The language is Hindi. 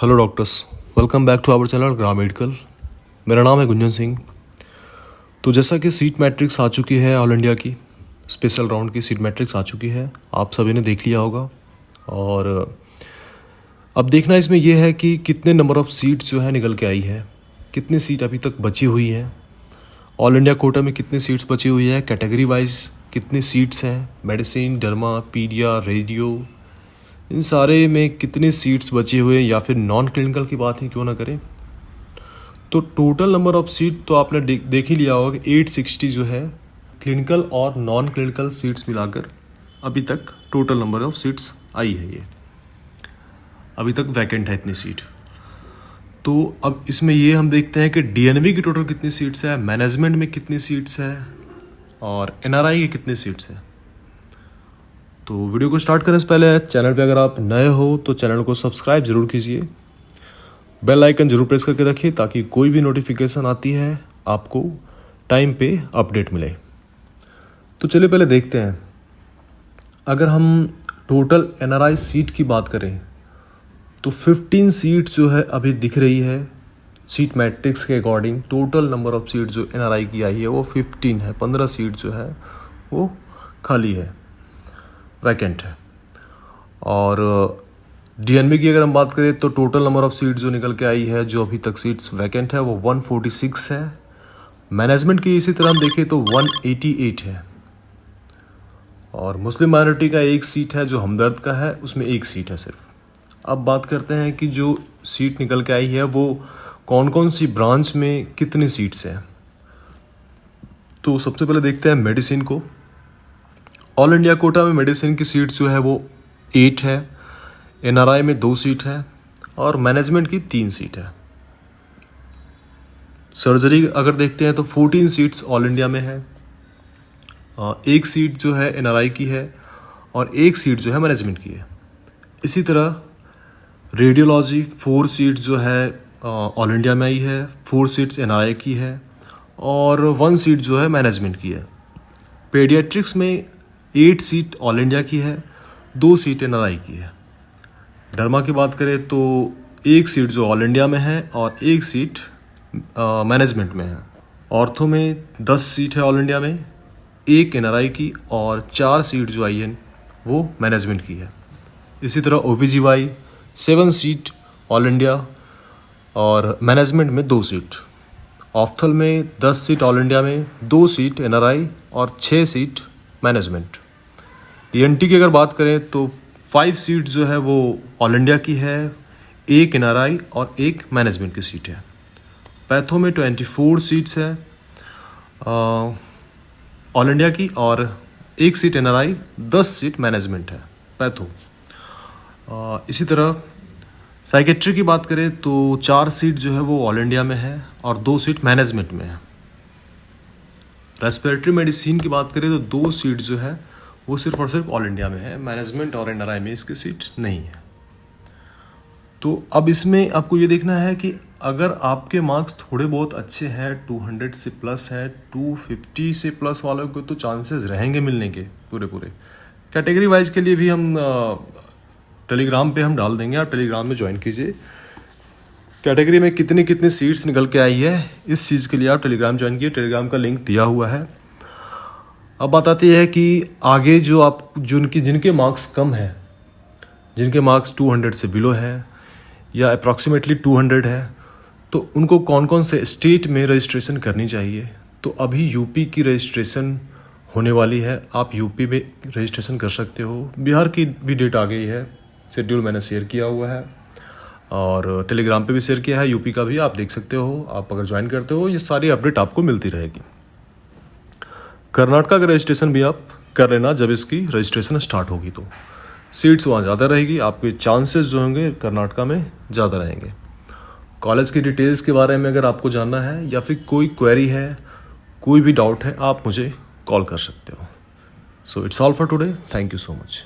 Hello doctors, welcome back to our channel Gram medical. मेरा नाम है गुंजन सिंह। तो जैसा कि सीट मैट्रिक्स आ चुकी है, ऑल इंडिया की स्पेशल राउंड की सीट मैट्रिक्स आ चुकी है, आप सभी ने देख लिया होगा। और अब देखना इसमें यह है कि कितने नंबर ऑफ़ सीट्स जो है निकल के आई है, कितनी सीट अभी तक बची हुई है, ऑल इंडिया कोटा में कितनी सीट्स बची हुई है, कैटेगरी वाइज कितनी सीट्स हैं, मेडिसिन, डर्मा, पीडिया, रेडियो, इन सारे में कितने सीट्स बचे हुए हैं, या फिर नॉन क्लिनिकल की बात ही क्यों ना करें। तो टोटल नंबर ऑफ सीट तो आपने देख ही लिया होगा कि 860 जो है क्लिनिकल और नॉन क्लिनिकल सीट्स मिलाकर अभी तक टोटल नंबर ऑफ सीट्स आई है। ये अभी तक वैकेंट है इतनी सीट। तो अब इसमें ये हम देखते हैं कि डीएनवी की टोटल कितनी सीट्स है, मैनेजमेंट में कितनी सीट्स है और एनआरआई की कितनी सीट्स है। तो वीडियो को स्टार्ट करने से पहले चैनल पे अगर आप नए हो तो चैनल को सब्सक्राइब जरूर कीजिए, बेल आइकन जरूर प्रेस करके रखिए ताकि कोई भी नोटिफिकेशन आती है आपको टाइम पे अपडेट मिले। तो चलिए पहले देखते हैं, अगर हम टोटल एनआरआई सीट की बात करें तो 15 सीट जो है अभी दिख रही है सीट मैट्रिक्स के according. Total number of seat जो एनआरआई की आई है वो 15 है। 15 सीट जो है वो खाली है, वैकेंट है। और डीएनबी की अगर हम बात करें तो टोटल नंबर ऑफ सीट जो निकल के आई है, जो अभी तक सीट्स वैकेंट है, वो 146 है। मैनेजमेंट की इसी तरह हम देखें तो 188 है। और मुस्लिम माइनॉरिटी का एक सीट है जो हमदर्द का है, उसमें एक सीट है सिर्फ। अब बात करते हैं कि जो सीट निकल के आई है वो कौन कौन सी ब्रांच में कितनी सीट्स हैं। तो सबसे पहले देखते हैं मेडिसिन को। ऑल इंडिया कोटा में मेडिसिन की सीट जो है वो 8 है, एनआरआई में 2 सीट है और मैनेजमेंट की 3 सीट है। सर्जरी अगर देखते हैं तो 14 सीट्स ऑल इंडिया में है, एक सीट जो है एनआरआई की है और एक सीट जो है मैनेजमेंट की है। इसी तरह रेडियोलॉजी 4 सीट जो है ऑल इंडिया में आई है, 4 सीट्स एनआरआई की है और 1 सीट जो है मैनेजमेंट की है। पेडियाट्रिक्स में 8 सीट ऑल इंडिया की है, 2 सीट एनआरआई की है। डर्मा की बात करें तो 1 सीट जो ऑल इंडिया में है और 1 सीट मैनेजमेंट में है। ऑर्थो में 10 सीट है ऑल इंडिया में, 1 एनआरआई की और 4 सीट जो आई है वो मैनेजमेंट की है। इसी तरह ओबीजीवाई 7 सीट ऑल इंडिया और मैनेजमेंट में 2 सीट। ऑफ्थल में 10 सीट ऑल इंडिया में, 2 सीट एनआरआई और 6 सीट मैनेजमेंट। ईएनटी की अगर बात करें तो 5 सीट जो है वो ऑल इंडिया की है, 1 एनआरआई और 1 मैनेजमेंट की सीट है। पैथो में 24 सीट्स है ऑल इंडिया की और 1 सीट एनआरआई, 10 सीट मैनेजमेंट है पैथो। इसी तरह साइकेट्री की बात करें तो 4 सीट जो है वो ऑल इंडिया में है और 2 सीट मैनेजमेंट में है। रेस्पिरेटरी मेडिसिन की बात करें तो 2 सीट जो है वो सिर्फ और सिर्फ ऑल इंडिया में है, मैनेजमेंट और एनआरआई में इसकी सीट नहीं है। तो अब इसमें आपको ये देखना है कि अगर आपके मार्क्स थोड़े बहुत अच्छे हैं, 200 से प्लस है, 250 से प्लस वालों को तो चांसेस रहेंगे मिलने के पूरे। कैटेगरी वाइज के लिए भी हम टेलीग्राम पे हम डाल देंगे, आप टेलीग्राम में ज्वाइन कीजिए। कैटेगरी में कितनी सीट्स निकल के आई है, इस चीज़ के लिए आप टेलीग्राम ज्वाइन कीजिए, टेलीग्राम का लिंक दिया हुआ है। अब बात आती है कि आगे जिनके मार्क्स कम हैं, जिनके मार्क्स 200 से बिलो है या अप्रॉक्सीमेटली 200 है, तो उनको कौन कौन से स्टेट में रजिस्ट्रेशन करनी चाहिए। तो अभी यूपी की रजिस्ट्रेशन होने वाली है, आप यूपी में रजिस्ट्रेशन कर सकते हो। बिहार की भी डेट आ गई है, शेड्यूल मैंने शेयर किया हुआ है और टेलीग्राम पे भी शेयर किया है। यूपी का भी आप देख सकते हो, आप अगर ज्वाइन करते हो ये सारी अपडेट आपको मिलती रहेगी। कर्नाटक का रजिस्ट्रेशन भी आप कर लेना, जब इसकी रजिस्ट्रेशन स्टार्ट होगी तो सीट्स वहाँ ज़्यादा रहेगी, आपके चांसेस जो होंगे कर्नाटक में ज़्यादा रहेंगे। कॉलेज की डिटेल्स के बारे में अगर आपको जानना है या फिर कोई क्वेरी है, कोई भी डाउट है, आप मुझे कॉल कर सकते हो। So it's all for today, thank you so much.